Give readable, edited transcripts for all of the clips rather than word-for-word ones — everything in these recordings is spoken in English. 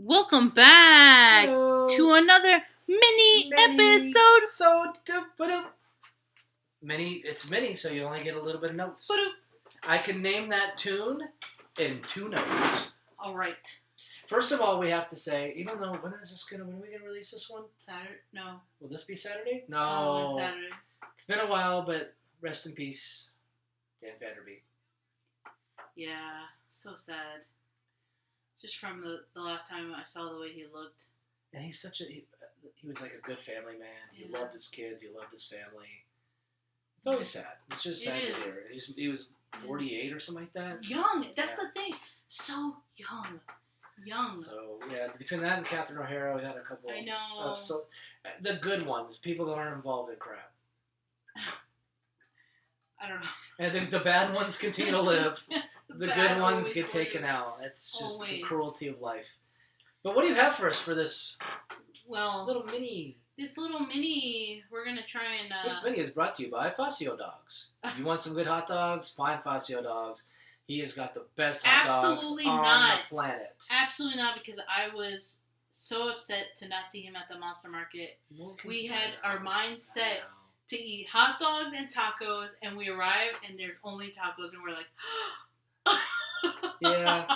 Welcome back Hello. to another mini episode. It's mini, so you only get a little bit of notes. Ba-doop. I can name that tune in 2 notes. All right. First of all, we have to say, even though when are we gonna release this one? Saturday? No. Will this be Saturday? Oh, No. Saturday. It's been a while, but rest in peace, Dan Vanderbeek. Yeah, so sad. Just from the last time I saw the way he looked. And he's he was like a good family man. He loved his kids. He loved his family. It's always sad. It's just sad to hear. He was 48 or something like that. Young. That's the thing. So young. So, yeah, between that and Catherine O'Hara, we had a couple. I know. The good ones, people that aren't involved in crap. I don't know. And the bad ones continue to live. The good ones get taken out. It's just always. The cruelty of life. But what do you have for us for this little mini? This little mini, we're going to try and... This mini is brought to you by Fazio Dogs. If you want some good hot dogs, find Fazio Dogs. He has got the best hot dogs on the planet. Absolutely not, because I was so upset to not see him at the Monster Market. We had our mind set to eat hot dogs and tacos, and we arrive, and there's only tacos, and we're like... Yeah.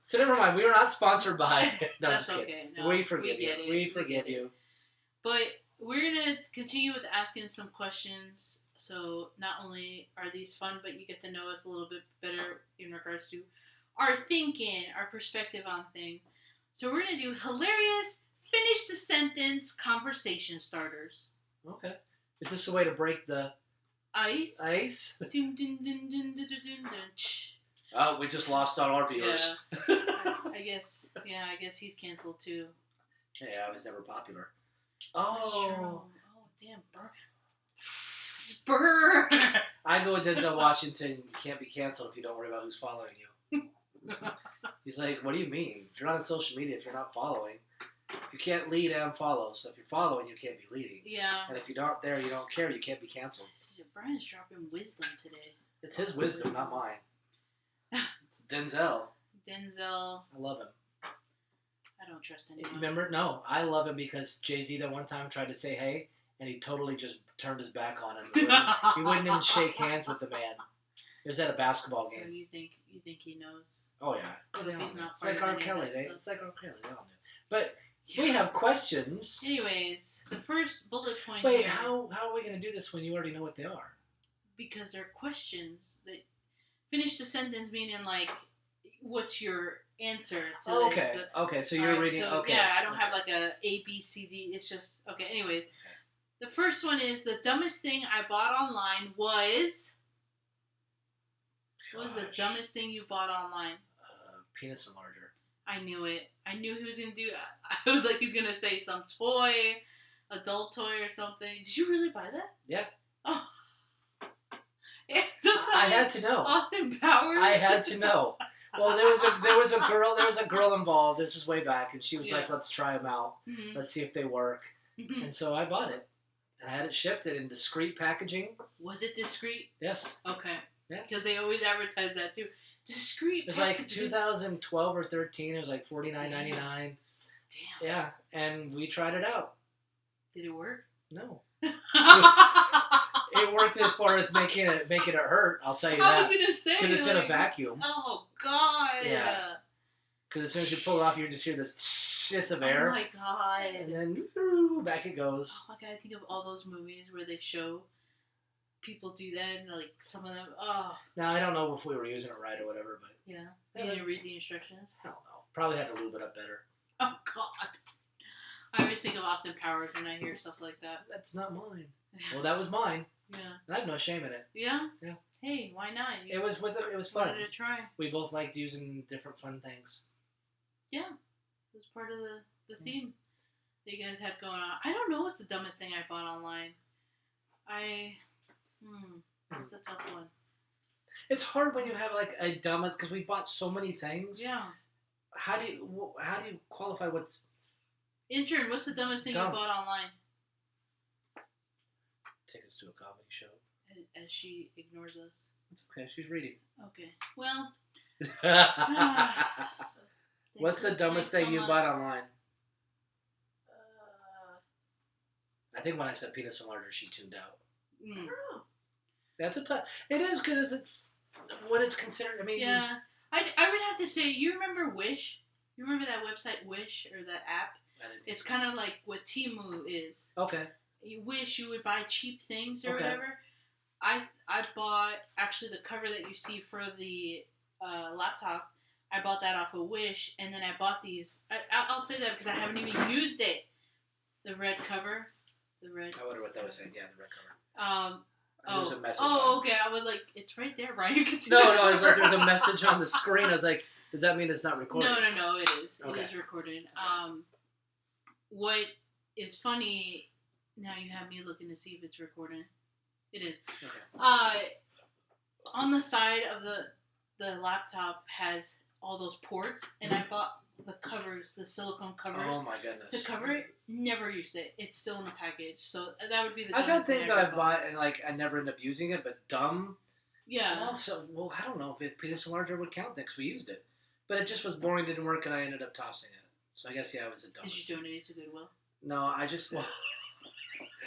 So never mind. We were not sponsored by. No, that's okay. No, we forgive you. We forgive you. But we're gonna continue with asking some questions. So not only are these fun, but you get to know us a little bit better in regards to our thinking, our perspective on things. So we're gonna do hilarious, finish the sentence conversation starters. Okay. Is this a way to break the ice? Dun, dun, dun, dun, dun, dun, dun. Oh, we just lost all our viewers. Yeah. I guess he's canceled too. Yeah, I was never popular. Oh damn, burn. I go with Denzel Washington. You can't be canceled if you don't worry about who's following you. He's like, what do you mean? If you're not on social media, if you're not following, you can't lead and follow. So if you're following, you can't be leading. Yeah. And if you're not there, you don't care, you can't be canceled. Brian's dropping wisdom today. It's his wisdom, not mine. It's Denzel. I love him. I don't trust anyone. Remember? No, I love him because Jay-Z that one time tried to say hey, and he totally just turned his back on him. He wouldn't even shake hands with the man. It was at a basketball game. So you think he knows? Oh yeah. He's not it's like R. Kelly. It's like R. Kelly. They all knew. But yeah. We have questions. Anyways, the first bullet point. Wait, here, how are we going to do this when you already know what they are? Because they're questions that finish the sentence, meaning like, what's your answer to this? Okay. So you're reading. So, okay. Yeah, I don't have like a B, C, D. It's just okay. Anyways, the first one is the dumbest thing I bought online was. What was the dumbest thing you bought online? Penis enlarger. I knew it. I knew he was going to do it. I was like, he's going to say some toy, adult toy or something. Did you really buy that? Yeah. Oh. Yeah, don't tell I me. had to know. Austin Powers? I had to know. Well, there was a girl involved. This is way back, and she was like, let's try them out. Mm-hmm. Let's see if they work. Mm-hmm. And so I bought it. And I had it shipped in discreet packaging. Was it discreet? Yes. Okay. Yeah. Because they always advertise that too. Discreet. It was like 2012 or 13. It was like $49.99. Damn. Yeah, and we tried it out. Did it work? No. It worked as far as making it hurt. I'll tell you that. I was gonna say because it's in a vacuum. Oh God. Yeah. Because as soon as you pull it off, you just hear this hiss of air. Oh my God. And then back it goes. Oh my God! I think of all those movies where they show people do that, and like some of them. Oh. Now I don't know if we were using it right or whatever, but yeah, you didn't read the instructions. I don't know. Probably had to lube it up better. Oh God! I always think of Austin Powers when I hear stuff like that. That's not mine. Well, that was mine. Yeah. And I have no shame in it. Yeah. Yeah. Hey, why not? It was fun. Wanted to try. We both liked using different fun things. Yeah, it was part of the theme that you guys had going on. I don't know what's the dumbest thing I bought online. That's a tough one. It's hard when you have like a dumbest because we bought so many things. Yeah. How do you qualify what's intern? What's the dumbest thing you bought online? Tickets to a comedy show. As she ignores us. It's okay. She's reading. Okay. Well. What's the dumbest thing you bought online? I think when I said penis enlarger, she tuned out. I don't know. That's a tough. It is because it's what it's considered. I mean, yeah, I would have to say, you remember Wish? You remember that website Wish or that app? It's kind of like what Temu is. Okay. You Wish you would buy cheap things or Okay. whatever. I bought actually the cover that you see for the laptop. I bought that off of Wish, and then I bought these. I'll say that because I haven't even used it. The red cover, the red. I wonder what that was saying. Yeah, the red cover. There's a message. Okay. I was like, it's right there, Brian. You can see. No, I was like, there's a message on the screen. I was like, does that mean it's not recording? No. It is. Okay. It is recorded. What is funny? Now you have me looking to see if it's recording. It is. Okay. On the side of the laptop has all those ports, and I bought the covers, the silicone covers. Oh my goodness. To cover it. Never used it. It's still in the package, so that would be the. I've had dumbest thing things that ever I bought and like I never end up using it, but dumb. Yeah. Well, I don't know if penis enlarger would count then because we used it, but it just was boring, didn't work, and I ended up tossing it. So I guess it was a dumb. Did you donate it to Goodwill? No, I just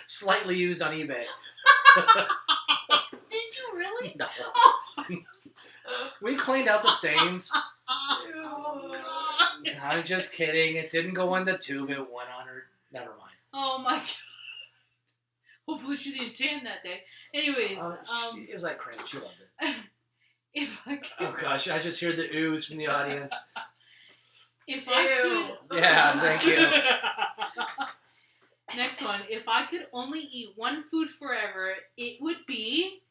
slightly used on eBay. Did you really? No. Oh, We cleaned out the stains. oh God. I'm just kidding. It didn't go in the tube. It went on her. Never mind. Oh my God. Hopefully she didn't tan that day. Anyways, it was like cream. She loved it. if I could, Oh gosh, I just heard the oohs from the audience. if I could, Yeah, thank you. Next one. If I could only eat one food forever, it would be.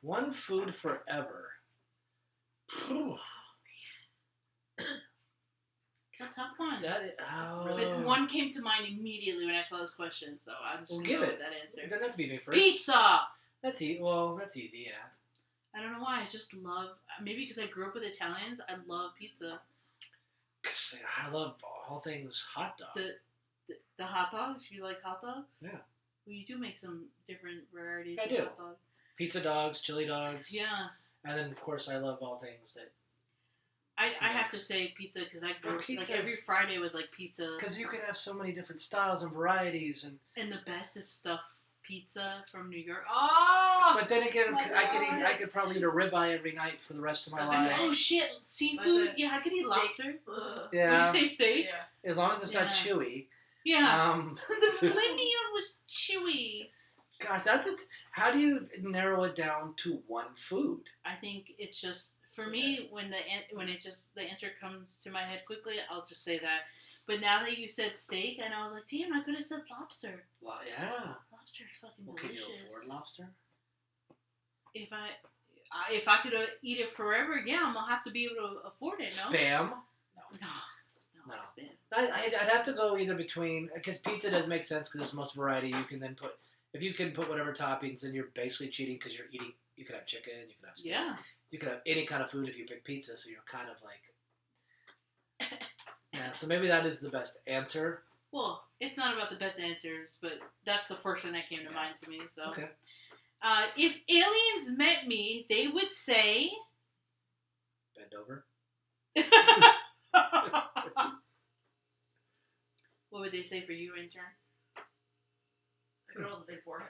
One food forever. It's a tough one. But one came to mind immediately when I saw this question, so I'm just gonna go with that answer. It doesn't have to be me first. Pizza. That's easy. Yeah. I don't know why. I just love. Maybe because I grew up with Italians. I love pizza. 'Cause I love all things hot dog. The hot dogs. You like hot dogs? Yeah. Well, you do make some different varieties I of do. hot dog. Pizza dogs, chili dogs. Yeah. And then of course I love all things that. I have to say pizza because I grew up like every Friday was like pizza. Because you can have so many different styles and varieties and the best is stuffed pizza from New York. Oh! But then again, I could probably eat a ribeye every night for the rest of my life. Oh shit, seafood? Yeah, I could eat lobster. Yeah. Would you say steak? Yeah. As long as it's not chewy. Yeah. The filet mignon was chewy. Gosh, how do you narrow it down to one food? I think it's just for me when the answer comes to my head quickly, I'll just say that. But now that you said steak, and I was like, damn, I could have said lobster. Well, yeah. Lobster's fucking Well, delicious. can you afford lobster? If I could eat it forever, yeah, I'm gonna have to be able to afford it. No. Spam? No. Spam. I'd have to go either between because pizza does make sense because it's the most variety. You can then put whatever toppings, then you're basically cheating because you're eating. You could have chicken. You could have steak. Yeah. You could have any kind of food if you pick pizza. So you're kind of like. Yeah. So maybe that is the best answer. Well, it's not about the best answers, but that's the first thing that came to mind to me. So. Okay. If aliens met me, they would say. Bend over. What would they say for you, intern? That girl has a big forehead.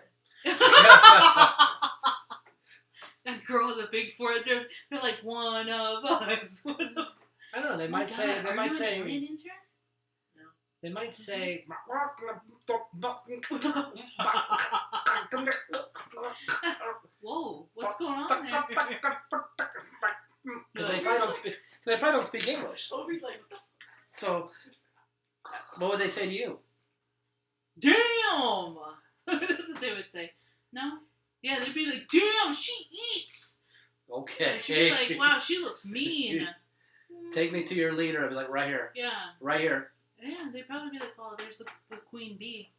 That girl has a big forehead. They're like one of us. I don't know. They might say. They Are might you say. an alien intern? They might say. Whoa, what's going on there? Because they probably don't speak English. Obi's like, what the? So, what would they say to you? Damn! That's what they would say. No? Yeah, they'd be like, damn, she eats! Okay. She'd be like, wow, she looks mean. Take me to your leader. I'd be like, right here. Yeah. Right here. Yeah, they'd probably be like, oh, there's the queen bee.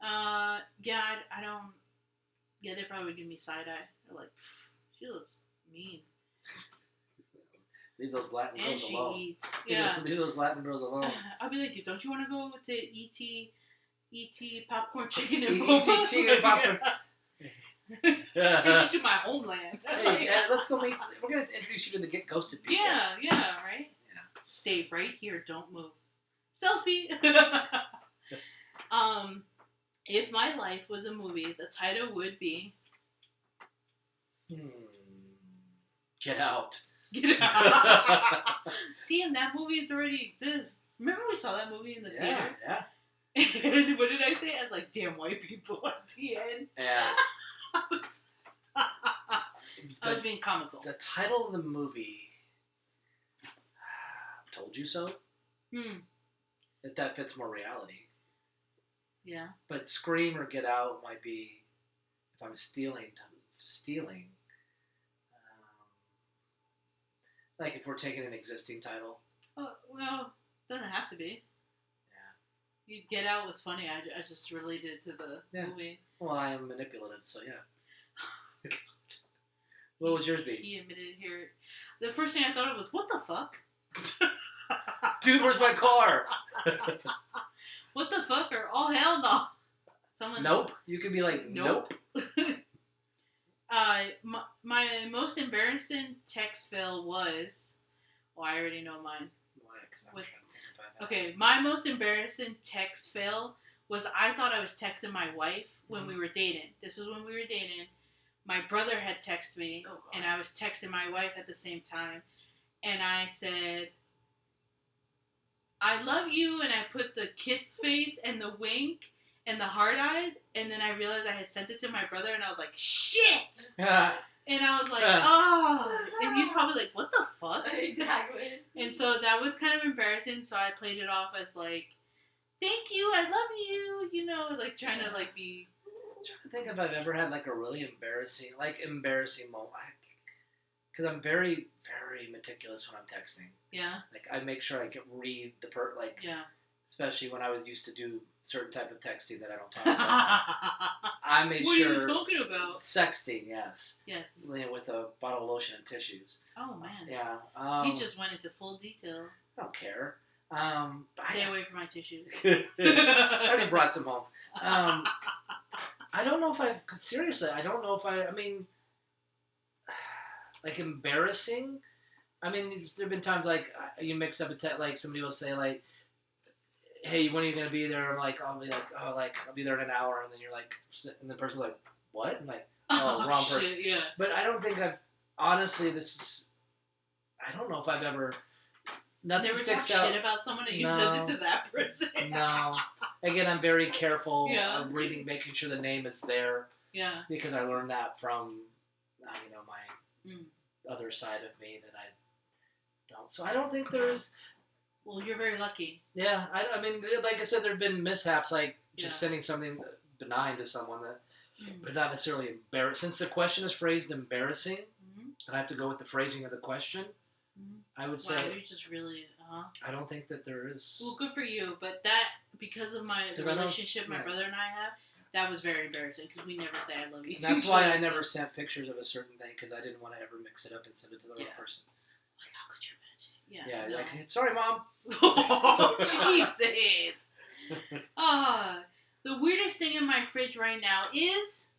I don't... Yeah, they probably would give me side-eye. They're like, she looks mean. Leave those Latin And girls she alone. eats. Yeah. Leave those Latin girls alone. I'll be like, don't you want to go to E.T. popcorn chicken and E.T. boba? chicken and popcorn. Let's take you to my homeland. Hey, let's go meet. We're gonna introduce you to the Get Ghosted people. Yeah, right? Yeah. Stay right here, don't move. Selfie! If my life was a movie, the title would be... Get Out. Get Out! Damn, that movie already exists. Remember we saw that movie in the theater? Yeah. And what did I say? I was like, damn white people at the end. Yeah. I was being comical. The title of the movie, Told You So? That fits more reality. Yeah. But Scream or Get Out might be, if I'm stealing, like if we're taking an existing title. Oh, well, doesn't have to be. You Get Out was funny. I just related it to the movie. Well, I am manipulative, so yeah. What was yours be? He admitted it here. The first thing I thought of was, what the fuck? Dude, where's my car? What the fuck? Or oh hell no. Someone's... Nope. You could be like, nope. My most embarrassing text fail was... Well, I already know mine. Why? Because I'm trying to think about that. Okay, my most embarrassing text fail was I thought I was texting my wife when we were dating. This was when we were dating. My brother had texted me, and I was texting my wife at the same time. And I said, I love you, and I put the kiss face and the wink and the hard eyes, and then I realized I had sent it to my brother, and I was like, shit! And I was like, oh! And he's probably like, what the fuck? Exactly. And so that was kind of embarrassing, so I played it off as like, thank you, I love you, you know, like trying to like be... I'm trying to think if I've ever had like a really embarrassing moment. Because I'm very, very meticulous when I'm texting. Yeah. Like I make sure I can read the yeah. Especially when I was used to do certain type of texting that I don't talk about. I made what sure. What are you talking about? Sexting, yes. Yes. With a bottle of lotion and tissues. Oh man. Yeah. He just went into full detail. I don't care. Stay away from my tissues. I already brought some home. I don't know if seriously, I don't know if I mean, like embarrassing. I mean, there have been times like you mix up a text, like somebody will say like, hey, when are you going to be there? I'm like, I'll be there in an hour. And then you're like, and the person's like, what? I'm like, oh, wrong person. Shit, yeah. But I don't think honestly, I don't know if I've ever, nothing never sticks talk out. shit about someone and you sent it to that person. No. Again, I'm very careful. Yeah. I'm reading, making sure the name is there. Yeah. Because I learned that from, my other side of me that I don't. So I don't think there's... Well, you're very lucky. Yeah. I mean, like I said, there have been mishaps, like just sending something benign to someone that, but not necessarily embarrassing. Since the question is phrased embarrassing, and I have to go with the phrasing of the question, I would say... Wow, you just really... I don't think that there is... Well, good for you, but that, because of the relationship my brother and I have, that was very embarrassing, because we never say I love you. That's why I never sent pictures of a certain thing, because I didn't want to ever mix it up and send it to the wrong person. Like, how could you imagine? Yeah, like, sorry, Mom. Oh, Jesus. The weirdest thing in my fridge right now is...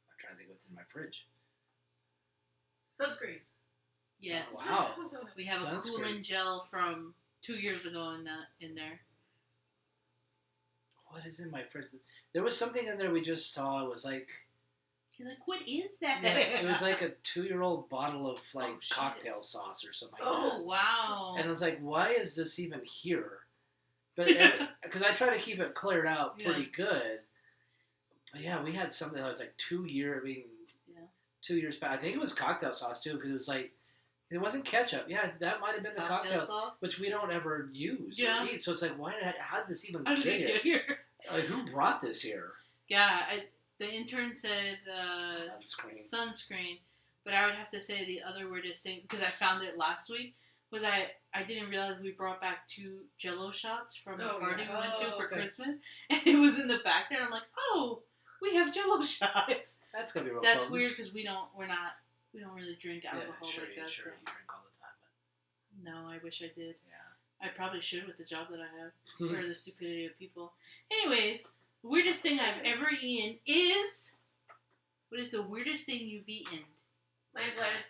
I'm trying to think what's in my fridge. Sunscreen. Yes. Wow. We have a cooling gel from 2 years ago in there. What is in my fridge? There was something in there we just saw. It was like... You're like, what is that? Yeah, it was like a 2-year-old bottle of cocktail sauce or something like that. Oh, wow. And I was like, why is this even here? But because I try to keep it cleared out pretty good. But yeah, we had something that was like 2 years. I mean, 2 years back. I think it was cocktail sauce too, because it was like, it wasn't ketchup. Yeah, that might have been the cocktail sauce, which we don't ever use or eat. So it's like, how did this even get here? Like, who brought this here? Yeah, the intern said sunscreen, but I would have to say the other weirdest thing, because I found it last week, was I didn't realize we brought back 2 Jell-O shots from a party we went to for Christmas, and it was in the back there. I'm like, oh, we have Jell-O shots. That's gonna be real. That's weird, because we don't really drink alcohol like that. Sure, you drink all the time, but no, I wish I did. Yeah, I probably should with the job that I have, or the stupidity of people. Anyways, weirdest thing I've ever eaten is... What is the weirdest thing you've eaten? Lamb gland.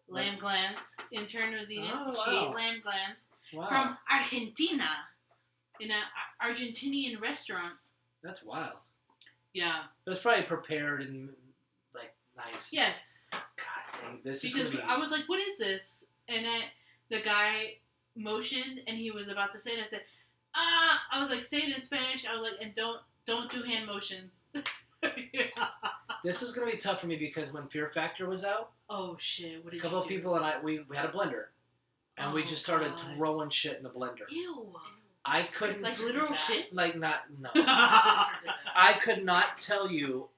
Lamb glands. Intern was eating. Oh, She wow. ate lamb glands Wow. from Argentina in an Argentinian restaurant. That's wild. Yeah. It was probably prepared and, like, nice. Yes. God dang, this Because is going to be... I was like, what is this? And the guy motioned and he was about to say it. I said, I was like, say it in Spanish. I was like, and don't do hand motions. Yeah. This is going to be tough for me because when Fear Factor was out, Oh shit! What did a couple you of do? people and I, we had a blender. And we Oh, just started God. throwing shit in the blender. Ew. I couldn't... Like literal shit. Like, not... No. My sister did that. I could not tell you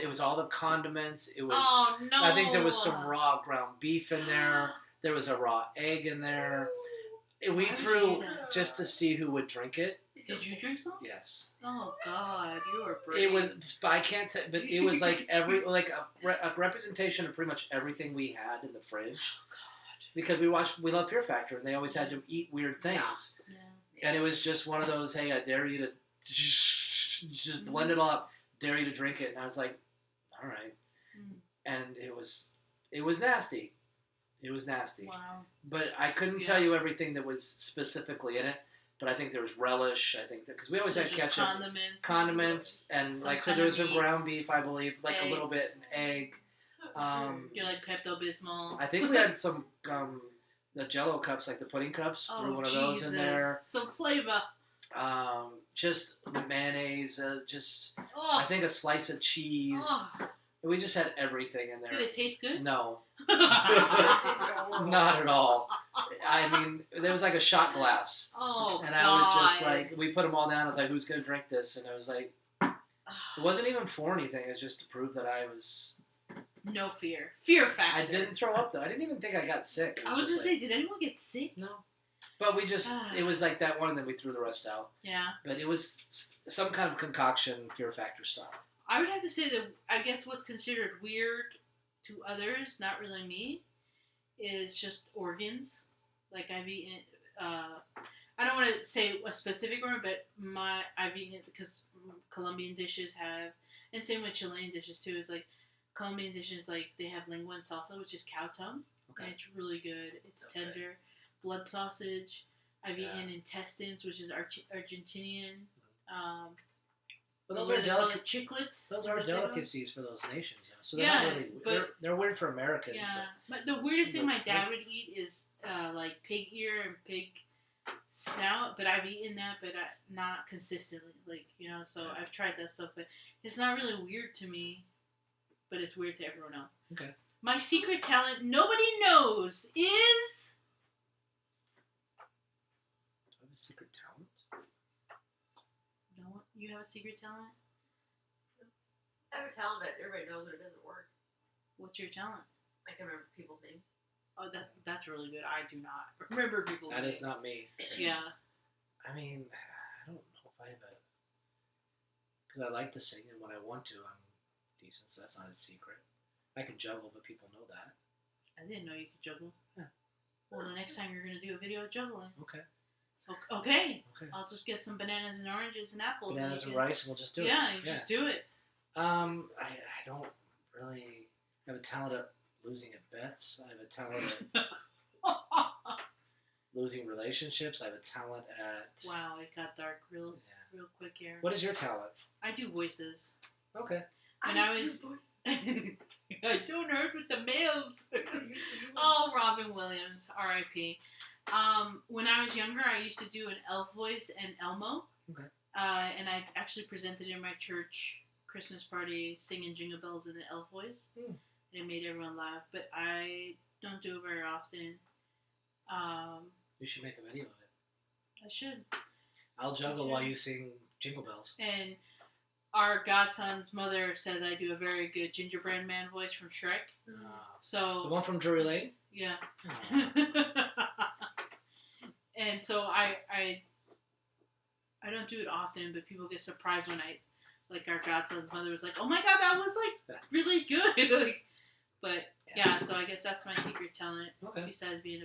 it was all the condiments. It was... Oh no! I think there was some raw ground beef in there. There was a raw egg in there. We Why would you threw do that? just to see who would drink it. Did you drink some? Yes. Oh God, you are brave. It was... I can't tell... But it was like a representation of pretty much everything we had in the fridge. Oh God. Because we love Fear Factor, and they always had to eat weird things. Yeah. And it was just one of those, hey, I dare you to just blend it all up, dare you to drink it. And I was like, all right. Mm. And it was nasty. It was nasty. Wow. But I couldn't tell you everything that was specifically in it. But I think there was relish. I think that because we always So had just ketchup, condiments, and some like so kind there of was some meat, ground beef, I believe, like a little bit, eggs. an egg. You're like Pepto-Bismol. I think we had some the Jello cups, like the pudding cups. Threw one of those in there. Some flavor. Just the mayonnaise. Just Oh. I think a slice of cheese. Oh. We just had everything in there. Did it taste good? No, Oh. not at all. I mean, there was like a shot glass, Oh and God. I was just like, we put them all down. I was like, who's gonna drink this? And it was like, it wasn't even for anything. It was just to prove that I was. No fear. Fear factor. I didn't throw up though. I didn't even think I got sick. I was gonna just say, like, did anyone get sick? no. But we just, it was like that one, and then we threw the rest out. Yeah. But it was some kind of concoction, Fear Factor style. I would have to say that I guess what's considered weird to others, not really me, is just organs. Like I've eaten. I don't want to say a specific organ, but I've eaten it because Colombian dishes have, and same with Chilean dishes too. It's like Colombian dishes, like they have lengua and salsa, which is cow tongue, and it's really good. It's tender. Blood sausage. I've eaten intestines, which is Argentinian. But those what are do they call it? Chiclets. Those Is are that what they call it? delicacies for those nations, though. So they're Yeah, not really. but- They're weird for Americans. Yeah, but the weirdest thing my dad would eat is like pig ear and pig snout. But I've eaten that, but not consistently. Like so I've tried that stuff, but it's not really weird to me. But it's weird to everyone else. Okay. My secret talent nobody knows is. Do I have a secret talent? No, you have a secret talent. I have a talent that everybody knows that it doesn't work. What's your talent? I can remember people's names. Oh, that's really good. I do not remember people's That names. is not me. Yeah. I mean, I don't know if I have a. Because I like to sing, and when I want to, I'm decent. So that's not a secret. I can juggle, but people know that. I didn't know you could juggle. Yeah. Well, the next time you're gonna do a video of juggling. Okay. Okay. Okay. I'll just get some bananas and oranges and apples. Bananas and and rice, and we'll just do it. Yeah, you just do it. I don't really have a talent at losing at bets. I have a talent at losing relationships. I have a talent at. Wow, it got dark real quick here. What is your talent? I do voices. Okay. When I was, I don't hurt with the males. Oh, Robin Williams, R.I.P. When I was younger, I used to do an elf voice and Elmo. Okay. And I actually presented in my church Christmas party singing Jingle Bells in the elf voice. Hmm. And it made everyone laugh. But I don't do it very often. You should make a video of it. I should. I'll juggle while you sing Jingle Bells. And our godson's mother says I do a very good gingerbread man voice from Shrek. So The one from Drury Lane? yeah. Aw. And so I don't do it often, but people get surprised when like our godson's mother was like, "Oh my god, that was like really good!" Like, but yeah, so I guess that's my secret talent. Okay. Besides being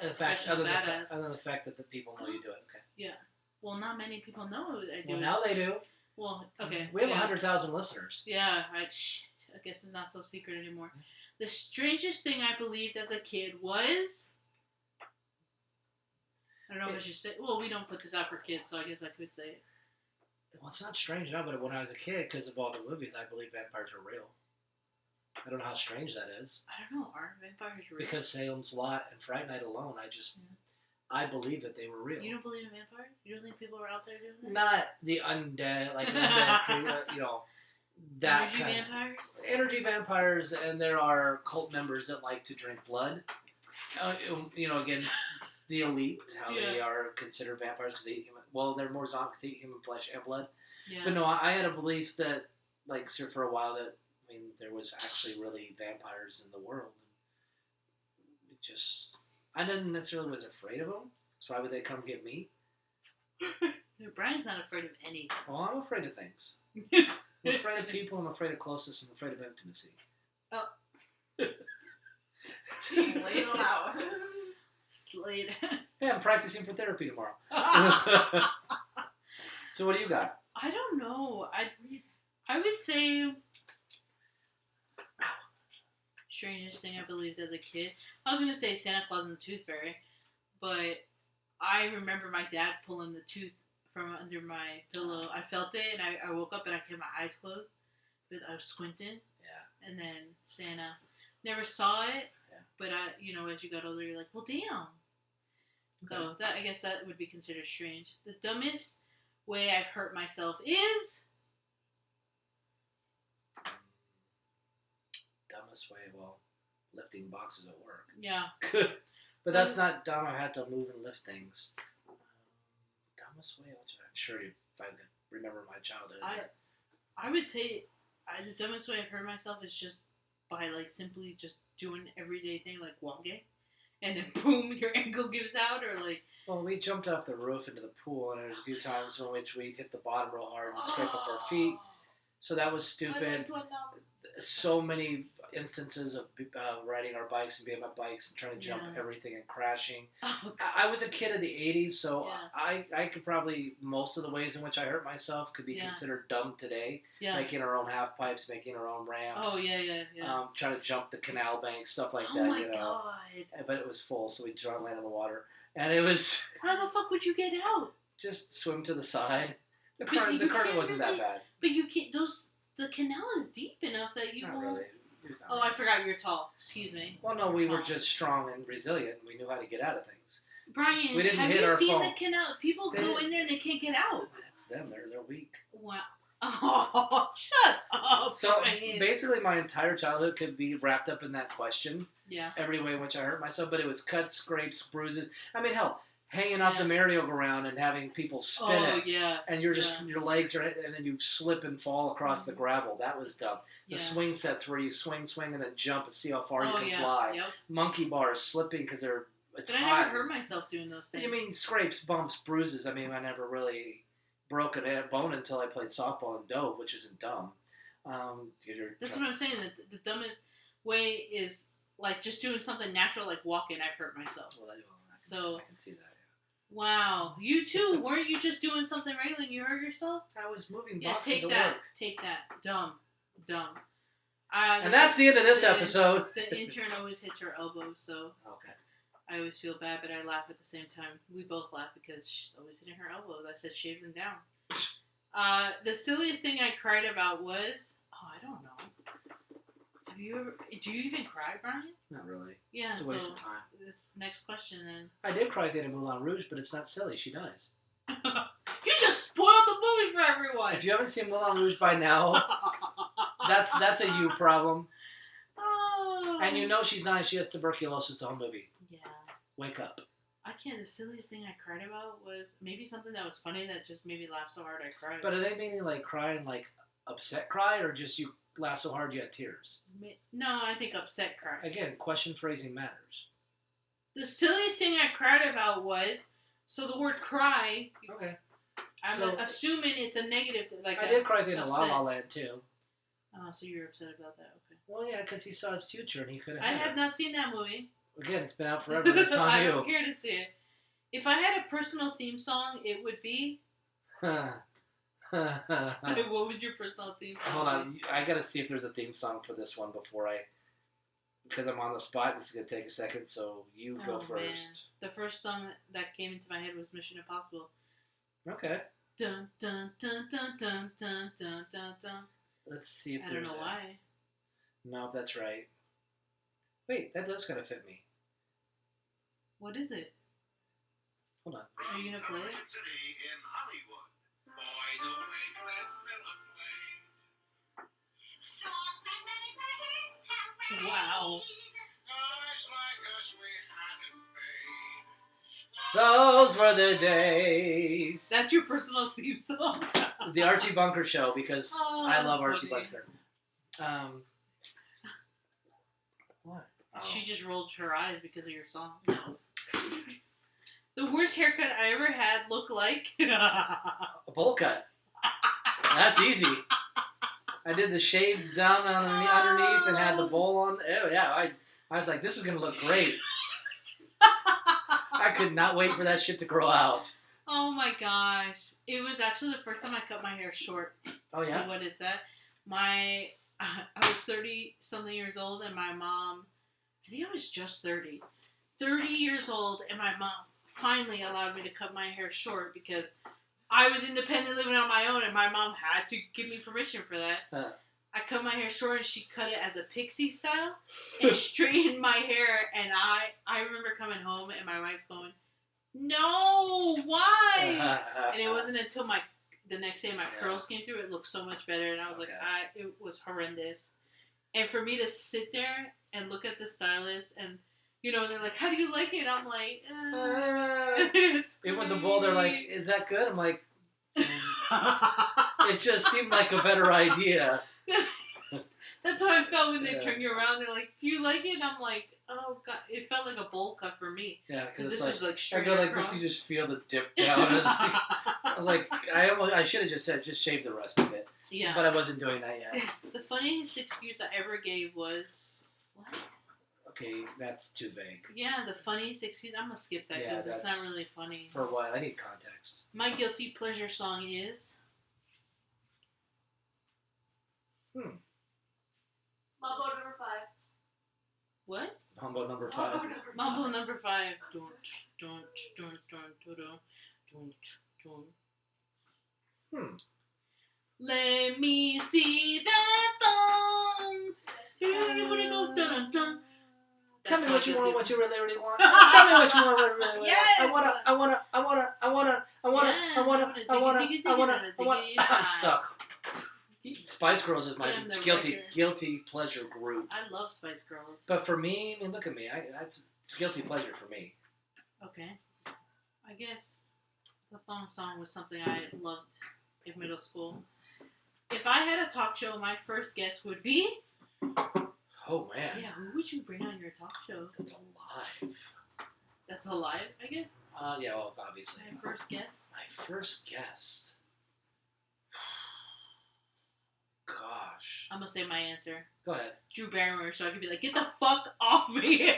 And the fact, professional other badass. than the fact that the people know you do it. Okay. well, not many people know I do. Well, it. now they do. Well, okay. We have yeah. 100,000 listeners. Yeah, shit. I guess it's not so secret anymore. The strangest thing I believed as a kid was... I don't know if I should say... Well, we don't put this out for kids, so I guess I could say it. Well, it's not strange now, but when I was a kid, because of all the movies, I believe vampires are real. I don't know how strange that is. I don't know. Are vampires real? Because Salem's Lot and Fright Night alone, I believe that they were real. You don't believe in vampires? You don't think people are out there doing that? Not the undead, like undead, that energy kind vampires? Of, energy vampires, and there are cult members that like to drink blood. Again, the elite, how they are considered vampires because they eat human. Well, they're more zombies because they eat human flesh and blood. Yeah. But no, I had a belief that, for a while, that there was actually really vampires in the world. I didn't necessarily was afraid of them. So why would they come get me? Brian's not afraid of anything. Well, I'm afraid of things. I'm afraid of people. I'm afraid of closeness. I'm afraid of intimacy. Oh. Jesus. Lay it all out. Slade. Yeah, I'm practicing for therapy tomorrow. So what do you got? I don't know. I would say... strangest thing I believed as a kid. I was going to say Santa Claus and the Tooth Fairy, but I remember my dad pulling the tooth from under my pillow. I felt it, and I woke up, and I kept my eyes closed, but I was squinting. Yeah. And then Santa. Never saw it, yeah. But as you got older, you're like, well, damn. Okay. So I guess that would be considered strange. The dumbest way I've hurt myself is... dumbest way, lifting boxes at work. Yeah. But that's not dumb. I had to move and lift things. Dumbest way, I'm sure if I could remember my childhood. I would say the dumbest way I've hurt myself is just by simply just doing everyday thing like walking, and then boom, your ankle gives out, or like. Well, we jumped off the roof into the pool, and there's a few times in which we hit the bottom real hard and scrape up our feet. So that was stupid. So many instances of riding our bikes and being on bikes and trying to jump everything and crashing. Oh, I was a kid of the 80s, so yeah. I could probably, most of the ways in which I hurt myself could be considered dumb today. Yeah. Making our own half pipes, making our own ramps. Oh, yeah. Trying to jump the canal bank, stuff like that. Oh, my God. But it was full, so we'd try to land on the water. And it was... How the fuck would you get out? Just swim to the side. The current wasn't that bad. But you can't... The canal is deep enough that you won't... Really. Oh, I forgot you're tall. Excuse me. Well, no, we were just strong and resilient. We knew how to get out of things. Brian, we didn't have hit you our seen phone. the canal? People go in there and they can't get out. That's them. They're weak. Wow. Oh, shut up. So Brian. basically, my entire childhood could be wrapped up in that question. Yeah. Every way in which I hurt myself, but it was cuts, scrapes, bruises. I mean, hell, hanging off the merry-go-round and having people spin it. Yeah. And you're just, your legs are, and then you slip and fall across the gravel. That was dumb. The swing sets where you swing, and then jump and see how far you can fly. Yep. Monkey bars, slipping because it's but hot. I never hurt myself doing those things. You mean scrapes, bumps, bruises. I mean, I never really broke a bone until I played softball and dove, which isn't dumb. That's what I'm saying. The dumbest way is just doing something natural like walking. I've hurt myself. Well, I can see that. Wow. You too. Weren't you just doing something regular and you hurt yourself? I was moving boxes take at that. Work. Take that. Dumb. And that's the end of this episode. The intern always hits her elbow, so okay. I always feel bad, but I laugh at the same time. We both laugh because she's always hitting her elbows. I said shave them down. The silliest thing I cried about was... Oh, I don't know. Do you even cry, Brian? Not really. Yeah, it's a waste of time. Next question then. I did cry at the end of Moulin Rouge, but it's not silly. She dies. You just spoiled the movie for everyone. If you haven't seen Moulin Rouge by now, that's a you problem. Oh. And she's dying. She has tuberculosis the whole movie. Yeah. Wake up. I can't. The silliest thing I cried about was maybe something that was funny that just made me laugh so hard I cried. But are they meaning crying upset cry, or just you laugh so hard you had tears? No, I think upset cry. Again, question phrasing matters. The silliest thing I cried about was, so the word cry, okay. I'm assuming it's a negative thing. I did cry at the end of La La Land, too. Oh, so you're upset about that, okay. Well, yeah, because he saw his future and he could have I have not seen that movie. Again, it's been out forever. It's on I you. don't care to see it. If I had a personal theme song, it would be... What would your personal theme song Hold on, be? I gotta see if there's a theme song for this one before because I'm on the spot. This is gonna take a second, so you go first. Man. The first song that came into my head was Mission Impossible. Okay. Dun dun dun dun dun dun dun dun dun. Let's see if I don't know why. No, that's right. Wait, that does kind of fit me. What is it? Hold on. Are you gonna play it? Wow. Those were the days. That's your personal theme song. The Archie Bunker Show, because I love Archie funny. Bunker. What? Oh. She just rolled her eyes because of your song. No. The worst haircut I ever had looked like A bowl cut. That's easy. I did the shave down on the underneath and had the bowl on. Oh yeah, I was like, this is gonna look great. I could not wait for that shit to grow out. Oh my gosh. It was actually the first time I cut my hair short. Oh yeah? To what it's at. I was 30 something years old and my mom, I think I was just 30. 30 years old and my mom finally allowed me to cut my hair short because I was independent living on my own and my mom had to give me permission for that. I cut my hair short and she cut it as a pixie style and straightened my hair, and I remember coming home and my wife going, "No, why?" And it wasn't until the next day my curls came through, it looked so much better, and I was like, it was horrendous. And for me to sit there and look at the stylist and, you know, they're like, "How do you like it?" I'm like, it's great. And with the bowl, they're like, "Is that good?" I'm like, it just seemed like a better idea. That's how I felt when they turned you around. They're like, "Do you like it?" And I'm like, "Oh god," it felt like a bowl cut for me. Yeah, because this was like straight. I go like this, you just feel the dip down. I was like, I should have just said, just shave the rest of it. Yeah, but I wasn't doing that yet. The funniest excuse I ever gave was, "What?" Okay, that's too vague. Yeah, the funniest excuse. I'm gonna skip that because it's not really funny. For what? I need context. My guilty pleasure song is. Mambo number 5. What? Mambo number 5. Mambo number 5. Don't. Let me see that thong. Tell me what you want, what you really want. Tell me what you want, what you really want. Yes! I wanna. I'm stuck. Spice Girls is my guilty pleasure group. I love Spice Girls. But for me, I mean, look at me. That's guilty pleasure for me. Okay. I guess the thong song was something I loved in middle school. If I had a talk show, my first guest would be... Oh, man. Yeah, who would you bring on your talk show? That's alive. That's alive, I guess? Yeah, well, obviously. My first guest? My first guest. Gosh. I'm going to say my answer. Go ahead. Drew Barrymore, so I could be like, "Get the fuck off me."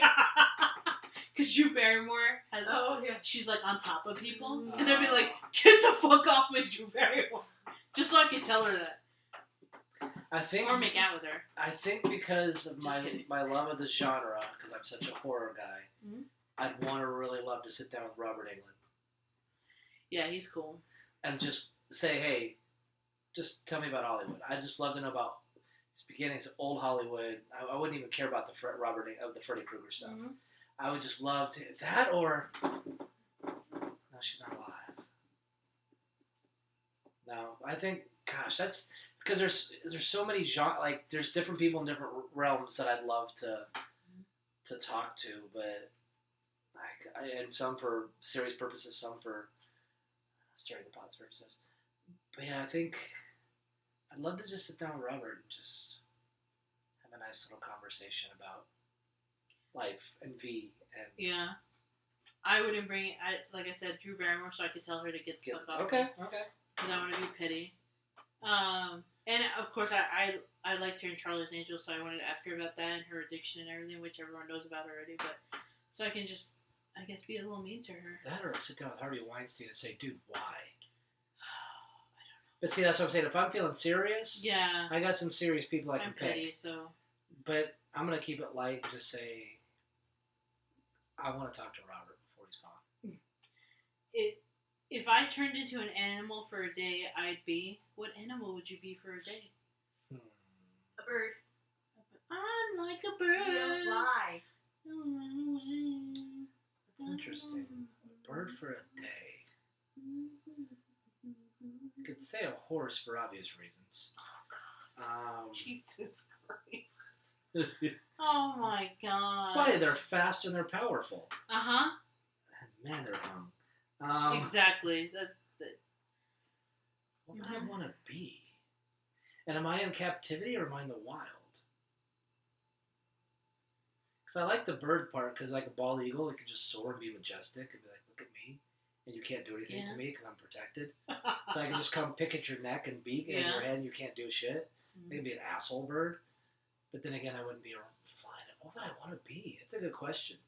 Because Drew Barrymore has... Oh, yeah. She's, like, on top of people. And I'd be like, "Get the fuck off me, Drew Barrymore." Just so I could tell her that. I think, or make out with her. I think because of my love of the genre, because I'm such a horror guy, I'd want to really love to sit down with Robert Englund. Yeah, he's cool. And just say, hey, just tell me about Hollywood. I just love to know about his beginnings, old Hollywood. I wouldn't even care about the Freddy Krueger stuff. Mm-hmm. I would just love to that, or no, she's not alive. No, I think, gosh, that's because there's so many genres. Like, there's different people in different realms that I'd love to talk to, but and some for serious purposes, some for stirring the pot purposes. But yeah, I think I'd love to just sit down with Robert and just have a nice little conversation about life and V and yeah. I wouldn't bring it. Like I said, Drew Barrymore, so I could tell her to get the fuck off. Okay. Because I want to be petty. And of course, I liked her in Charlie's Angels, so I wanted to ask her about that and her addiction and everything, which everyone knows about already. But so I can just, I guess, be a little mean to her. That, or sit down with Harvey Weinstein and say, "Dude, why?" But see, that's what I'm saying. If I'm feeling serious, Yeah. I got some serious people I can I'm pick. petty, so. But I'm gonna keep it light and just say I want to talk to Robert before he's gone. If I turned into an animal for a day, I'd be. What animal would you be for a day? A bird. I'm like a bird. You fly. That's interesting. A bird for a day. You could say a horse for obvious reasons. Oh God! Jesus Christ! Why? Oh my God! They're fast and they're powerful. Uh huh. Man, they're dumb. Exactly. What would I want to be? And am I in captivity or am I in the wild? Because I like the bird part, because like a bald eagle, it can just soar and be majestic and be like, look at me. And you can't do anything to me because I'm protected. So I can just come pick at your neck and beak and your head and you can't do shit. I can be an asshole bird. But then again, I wouldn't be flying. What would I want to be? That's a good question.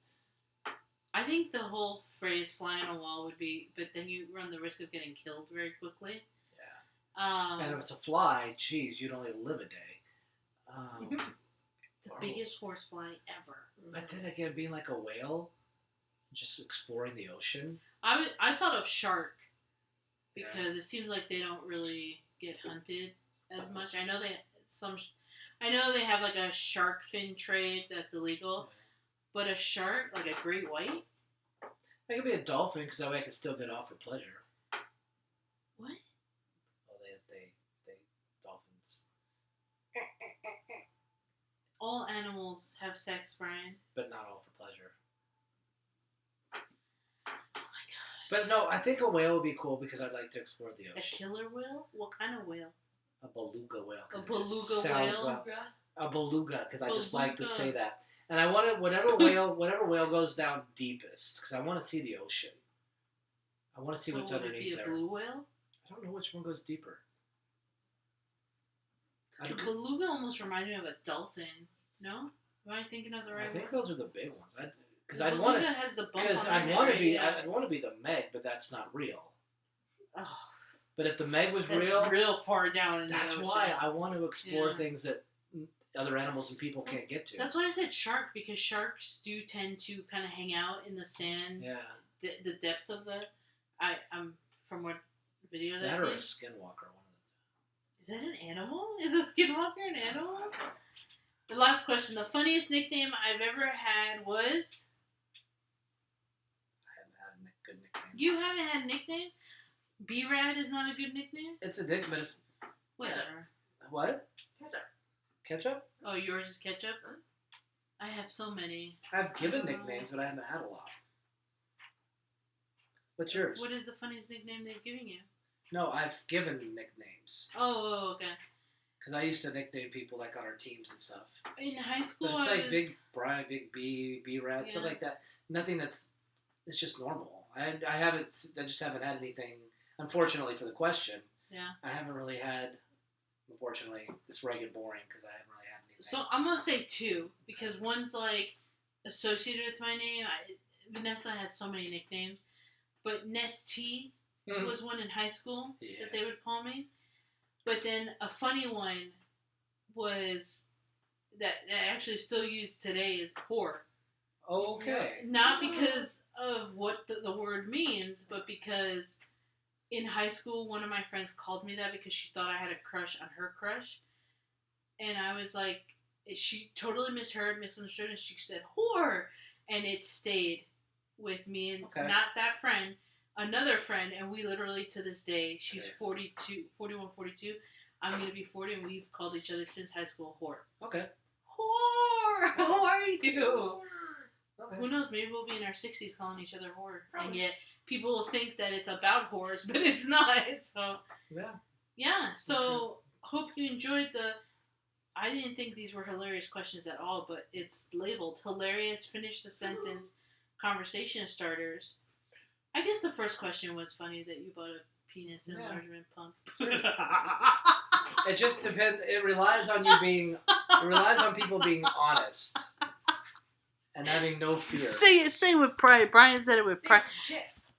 I think the whole phrase "fly on a wall" would be, but then you run the risk of getting killed very quickly. Yeah. And if it's a fly, geez, you'd only live a day. The biggest horsefly ever. But then again, being like a whale, just exploring the ocean. I thought of shark because it seems like they don't really get hunted as much. I know they have like a shark fin trade that's illegal, but a shark, like a great white. I could be a dolphin because that way I can still get off for pleasure. What? Oh, they dolphins. All animals have sex, Brian. But not all for pleasure. Oh my God. But no, I think a whale would be cool because I'd like to explore the ocean. A killer whale? What kind of whale? A beluga whale. A beluga whale? A beluga, because I just like to say that. And I want to, whatever whale goes down deepest, because I want to see the ocean. I want to see what's underneath there. Would it be a blue whale? I don't know which one goes deeper. The beluga almost reminds me of a dolphin. No? Am I thinking of the right one? I think those are the big ones. Because I'd want to. Has the bump on I'd want to be. I'd want to be the Meg, but that's not real. Oh, but if the Meg was that's real far down in the ocean. That's why I want to explore things that other animals and people can't get to. That's why I said shark, because sharks do tend to kind of hang out in the sand. Yeah. The depths of the. I'm from what video that or a skinwalker. Is that an animal? Is a skinwalker an animal? The last question. The funniest nickname I've ever had was... I haven't had a good nickname. You haven't had a nickname? B-Rad is not a good nickname? It's a nickname, but it's... Whatever. What? Ketchup. Ketchup? Oh, yours is ketchup? I have so many. I've given nicknames, but I haven't had a lot. What's yours? What is the funniest nickname they've given you? No, I've given nicknames. Oh, okay. Because I used to nickname people like on our teams and stuff. In high school, but it's like Big Brian, Big B, B-Rad, stuff like that. Nothing it's just normal. I just haven't had anything, unfortunately for the question. Yeah. I haven't really had, unfortunately, this might get boring because I haven't really had anything. So I'm going to say two, because one's like associated with my name. Vanessa has so many nicknames. But Nesty was one in high school that they would call me. But then a funny one was that I actually still use today is whore. Okay. Not because of what the word means, but because in high school, one of my friends called me that because she thought I had a crush on her crush. And I was like, she totally misunderstood, and she said, whore! And it stayed with me, and not that friend, another friend, and we literally, to this day, she's 41, 42, I'm going to be 40, and we've called each other since high school whore. Okay. Whore! How are you? Okay. Who knows, maybe we'll be in our 60s calling each other whore. Probably. And yet, people will think that it's about whores, but it's not, so. Yeah, so, hope you enjoyed I didn't think these were hilarious questions at all, but it's labeled hilarious, finish the sentence, conversation starters. I guess the first question was funny that you bought a penis enlargement pump. It just depends. It relies on you being. It relies on people being honest and having no fear. Say it with pride. Brian said it with pride.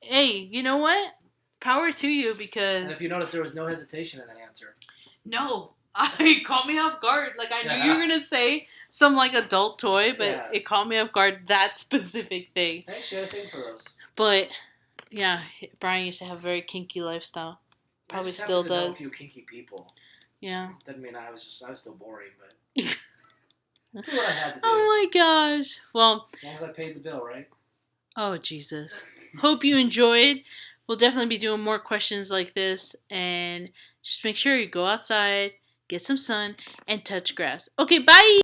Hey, you know what? power to you And if because you notice, there was no hesitation in that answer. no, I caught me off guard. Like I knew you were Yeah. gonna say some like adult toy, but Yeah. it caught me off guard. That specific thing. I actually had a thing for those. But yeah, Brian used to have a very kinky lifestyle. Probably I just still happened to know a does. few kinky people. Yeah. Doesn't mean I was still boring, but do what I had to do. Oh my gosh. Well, As long as I paid the bill, right? oh Jesus. Hope you enjoyed. We'll definitely be doing more questions like this, and just make sure you go outside, get some sun, and touch grass. Okay, bye.